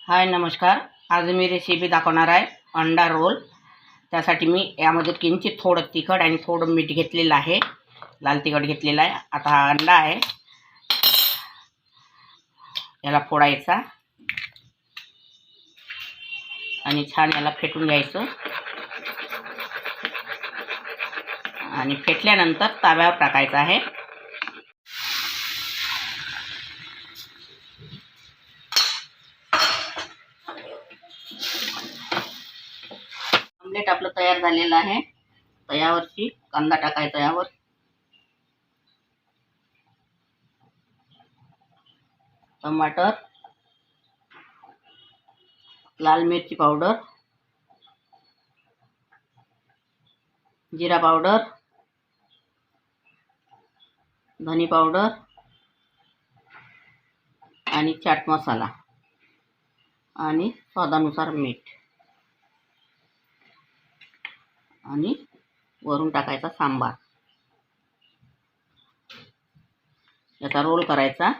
हाय नमस्कार। आज मी रेसिपी दाखवणार आहे अंडा रोल। त्यासाठी मी यामध्ये किंचित थोडं तिखट आणि थोडं मीठ घेतलेलं आहे, लाल तिखट घेतलेलं आहे। आता हा अंडा आहे, याला फोडायचा आणि छान याला फेटून घ्यायचं आणि फेटल्यानंतर तव्यावर टाकायचं आहे। ऑमलेट आपलं तयार झालेलं आहे। तव्यावरची कांदा टाकायचा, यावर टमाटर, लाल मिरची पावडर, जीरा पावडर, धनी पावडर आणि चाट मसाला आणि स्वादानुसार मीठ आणि वरून टाकायचा सांबार। याचा रोल करायचा।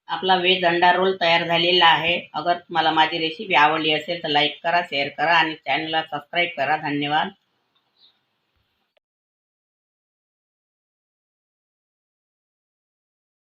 आपला वेज अंडा रोल तयार झालेला आहे। अगर तुम्हाला माझी रेसिपी आवडली असेल तर लाईक करा, शेअर करा आणि चॅनलला सबस्क्राईब करा। धन्यवाद।